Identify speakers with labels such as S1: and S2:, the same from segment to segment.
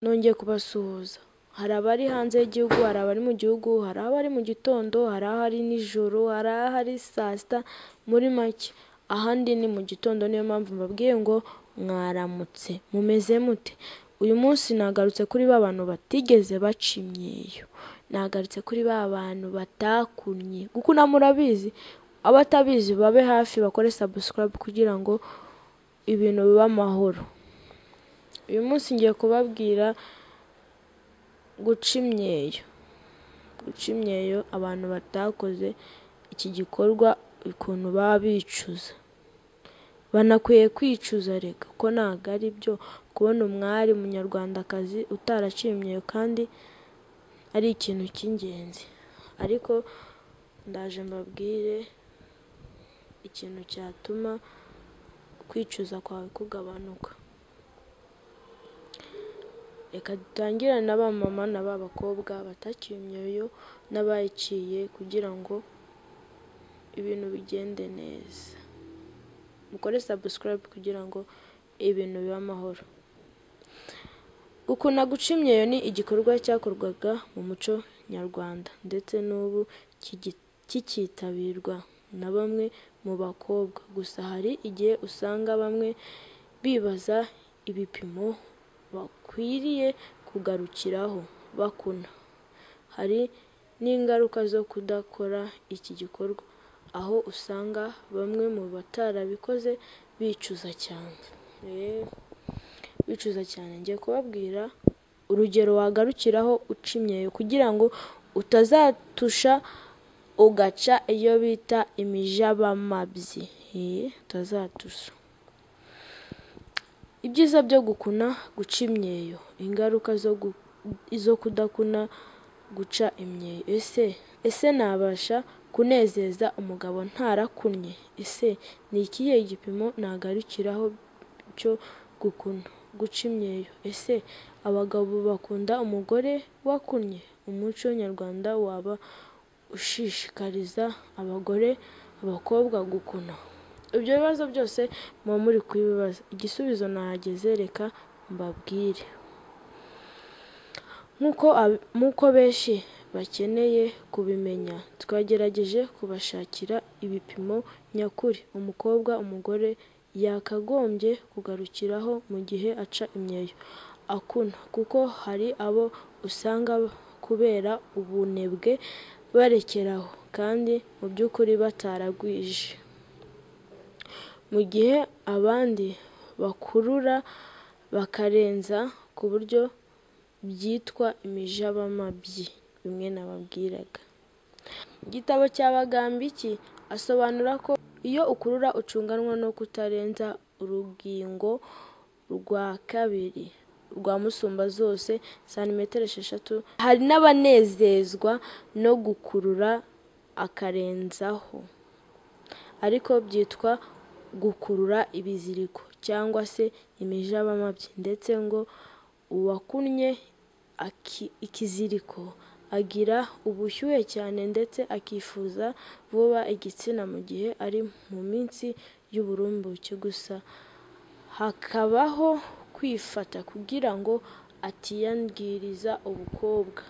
S1: Nongeye kubasuhuza. Hari abari hanze y'igihugu, hari abari mu gihugu, hari abari mu gitondo, hari ahari nijoro, hari ahari saa sita, muri make ahandi ni mu gitondo. Niyo mpamvu mbabwiye ngo mwaramutse, mumeze mute? Uyu munsi nagarutse kuri ba bantu batigeze baca imyeyo, nagarutse kuri ba bantu batakunnye. Gukuna murabizi, abatabizi babe hafi bakore subscribe kugira ngo ibintu bibe amahoro. Uyu munsi ngiye kubabwira guca imyeyo. Guca imyeyo abantu batakoze iki gikorwa ukuntu baba bicuza. Banakwiye kwicuza reka ko ntabwo ari byo kubona umwari munyarwandakazi utaraciye imyeyo kandi ari ikintu cy'ingenzi. Ariko ndaje mbabwire ikintu cyatuma kwicuza kwawe kugabanuka. Reka dutangirane n'abamama n'abakobwa bataciye imyeyo n'abayiciye kugira ngo ibintu bigende neza. Mukore subscribe kugira ngo ibintu bibe amahoro. Gukuna guca imyeyo ni igikorwa cyakorwaga mu muco nyarwanda ndetse n'ubu kikitabirwa na bamwe mu bakobwa. Gusa hari igihe usanga bamwe bibaza ibipimo bakwiriye kugarukiraho bakuna. Hari n'ingaruka zo kudakora iki gikorwa, aho usanga bamwe mu batarabikoze bicuza cyane. Bicuza cyane. Ngiye kubabwira urugero wagarukiraho uca imyeyo kugira ngo utazatusha ugaca iyo bita imijabamabyi. Utazatusha. Ibyiza byo gukuna guca imyeyo, ingaruka zo kudakuna guca imyeyo. Ese nabasha kunezeza umugabo ntarakunnye? Ese ni ikihe gipimo nagarukiraho cyo gukuna guca imyeyo? Ese abagabo bakunda umugore wakunnye? Umuco nyarwanda waba ushishikariza abakobwa gukuna? Ibyo bibazo byose muba muri kubibaza. Igisubizo nahageze, reka mbabwire. Nk'uko benshi bakeneye kubimenya, twagerageje kubashakira ibipimo nyakuri umugore yakagombye kugarukiraho mu gihe aca imyeyo akuna, kuko hari abo usanga kubera ubunebwe barekeraho kandi mu by'ukuri bataragwije, mu gihe abandi bakurura bakarenza ku buryo byitwa imijabamabyi bimwe nababwiraga. Igitabo cya Bagambiki asobanura ko iyo ukurura ucunganwa no kutarenza urugingo rwa kabiri rwa musumbazose santimetero 6. Hari n'abanezezwa no gukurura akarenzaho, ariko byitwa gukurura ibiziriko cyangwa se imijabamabyi, ndetse ngo uwakunnye ikiziriko agira ubushyuhe cyane ndetse akifuza vuba igitsina mu gihe ari mu minsi y'uburumbuke. Gusa hakabaho kwifata kugira ngo atiyangiriza ubukobwa.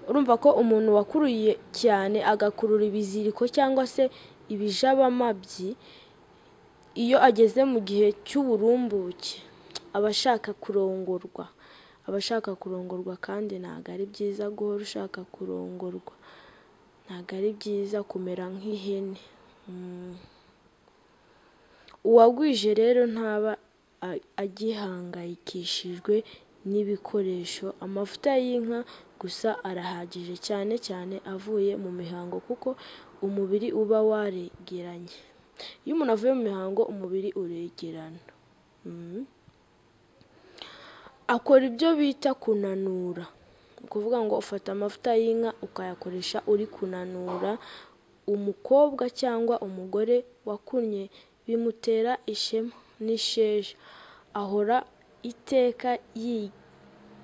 S1: Urumva ko umuntu wakuruye cyane agakurura ibiziriko cyangwa se ibijabamabyi, iyo ageze mu gihe cy'uburumbuke aba ashaka kurongorwa, kandi ntabwo ari byiza guhora ushaka kurongorwa. Ntabwo ari byiza kumera nk'ihene. Uwagwije rero ntaba agihangayikishijwe n'ibikoresho. Amavuta y'inka gusa arahagije, cyane cyane avuye mu mihango, kuko umubiri uba waregeranye. Iyo umuntu avuye mu mihango umubiri uregerana. Akora ibyo bita kunanura. Ni ukuvuga ngo ufata amavuta y'inka ukayakoresha uri kunanura. Umukobwa cyangwa umugore wakunnye bimutera ishema n'isheja. Ahora iteka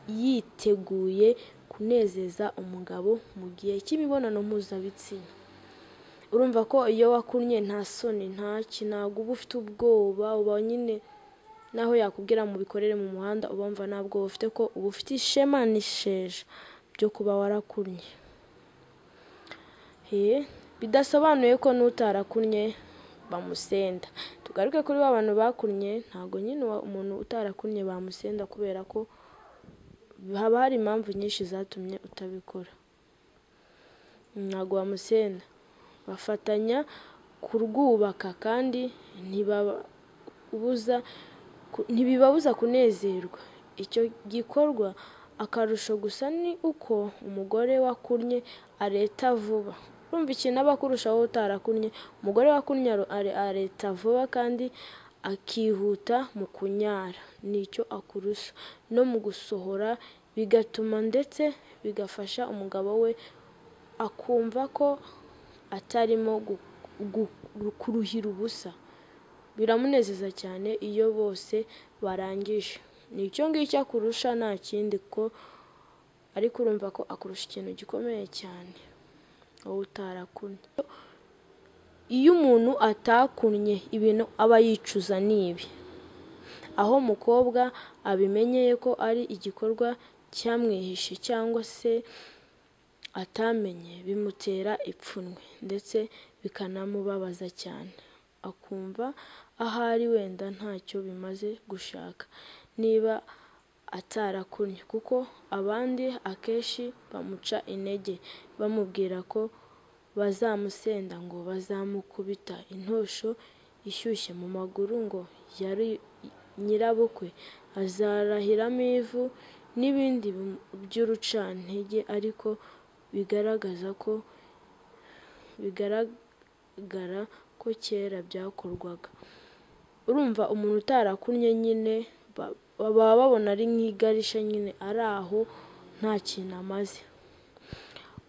S1: yiteguye kunezeza umugabo mu gihe cy'imibonano mpuzabitsina. Urumva ko iyo wakunnye nta soni, ntabwo uba ufite ubwoba, uba nyine naho yakubwira mu bikorere mu muhanda ubumva ntabwo ufite ko uba ufite ishema n'isheja byo kuba warakunnye. Bidasobanuye ko n'utarakunnye bamusenda. Tugaruke kuri abantu bakunnye, ntabwo nyine umuntu utarakunnye bamusenda kubera ko haba hari impamvu nyinshi zatumye utabikora. Ntabwo bamusenda, bafatanya kurwubaka kandi ntibibabuza kunezerwa. Icyo gikorwa akarusho gusa ni uko umugore wakunnye areta vuba. Urumva ikintu aba akurushaho utarakunnye, umugore wakunnye areta vuba kandi akihuta mu kunyara, nicyo akurusha no mu gusohora, bigatuma ndetse bigafasha umugabo we akumva ko atarimo kuruhira ubusa. Biramunezeza cyane iyo bose barangije. Nicyo ngicyo akurusha nta kindi ko, ariko urumva ko akurusha ikintu gikomeye cyane wowe utarakunnye. Iyo umuntu atakunnye ibintu aba yicuza nibi. Aho umukobwa abimenyeye ko ari igikorwa cyamwihishe cyangwa se atamenye, bimutera ipfunwe ndetse bikanamubabaza cyane, akumva ahari wenda ntacyo bimaze gushaka niba atarakunnye, kuko abandi akenshi bamuca intege bamubwira ko bazamusenda, ngo bazamukubita intosho ishyushye mu maguru, ngo yari nyirabukwe azarahiramo ivu n'ibindi by'urucantege, ariko bigaragara ko kera byakorwaga. Urumva umuntu utarakunnye nyine baba babona ari nk'igarisha, nyine ari aho nta kintu amaze.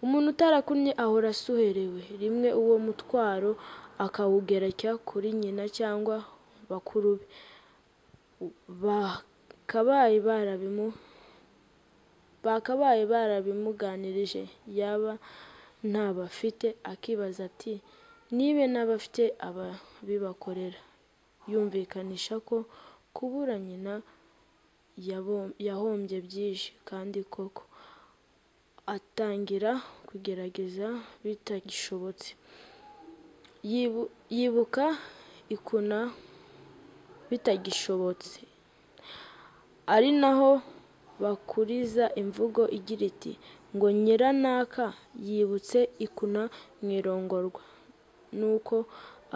S1: Umuntu utarakunnye ahora asuherewe, rimwe uwo mutwaro akawugereka kuri nyina cyangwa bakuru be. Bakabaye barabimuganirije, yaba ntabafite akibaza ati nibe n'abafite ababibakorera. Yumvikanisha ko kubura nyina yahombye byinshi, kandi koko atangira kugerageza bitagishobotse. Yibuka ikuna bitagishobotse, ari naho bakuriza imvugo igira iti ngo nyiranaka yibutse ikuna mu irongorwa. Nuko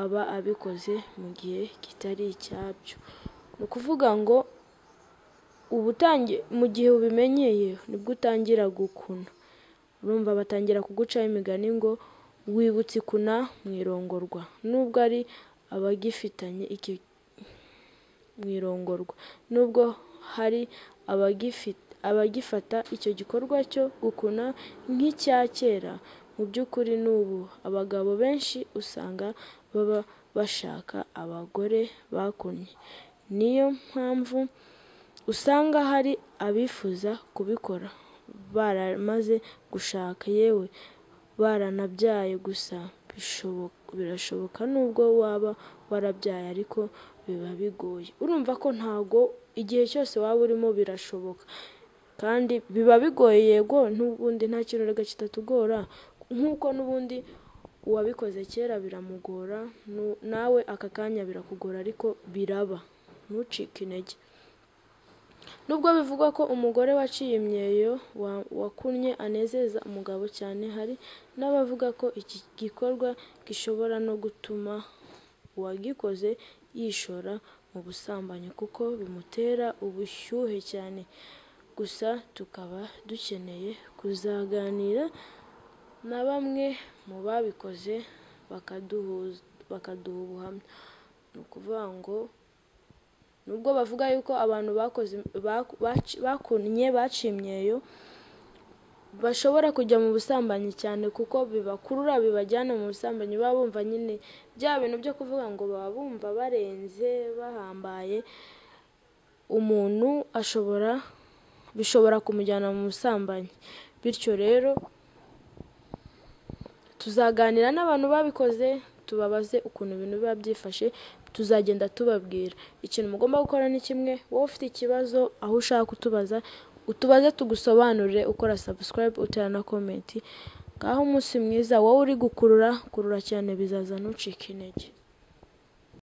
S1: aba abikoze mu gihe kitari icyabyo. Ni ukuvuga ngo mu gihe ubimenyeye nibwo utangira gukuna. Urumva batangira kugucaho imigani ngo wibutse ikuna mu irongorwa, nubwo ari abagifitanye mu irongorwa, nubwo hari abagifata icyo gikorwa cyo gukuna nk'icya kera. Mu by'ukuri n'ubu abagabo benshi usanga baba bashaka abagore bakunnye. Niyo mpamvu usanga hari abifuza kubikora baramaze gushaka, yewe baranabyaye. Gusa birashoboka nubwo waba warabyaye, ariko biba bigoye. Urumva ko ntago igihe cyose waba urimo birashoboka, kandi biba bigoye. Yego n'ubundi nta kintu rega kitatugora, nk'uko n'ubundi uwabikoze kera biramugora, nawe aka kanya birakugora, ariko biraba. Ntucike intege. Nubwo bivugwa ko umugore waciye imyeyo wakunnye anezeza umugabo cyane, hari n'abavuga ko iki gikorwa gishobora no gutuma uwagikoze yishora mu busambanyi kuko bimutera ubushyuhe cyane. Gusa tukaba dukeneye kuzaganira na bamwe mu babikoze bakaduha ubuhamya. Ni ukuvuga ngo nubwo bavuga yuko abantu bakunnye baciye imyeyo bashobora kujya mu busambanyi cyane, kuko bibakurura bibajyana mu busambanyi, baba bumva nyine bya bintu byo kuvuga ngo baba bumva barenze bahambaye. Umuntu bishobora kumujyana mu busambanyi. Bityo rero tuzaganira n'abantu babikoze, tubabaze ukuntu ibintu biba byifashe tuzagenda tubabwira. Ikintu mugomba gukora ni kimwe, wowe ufite ikibazo aho ushaka kutubaza, utubaze tugusobanurire, ukora subscribe, utera na comment. Ngaho umunsi mwiza, wowe uri kurura cyane bizaza, ntucike intege.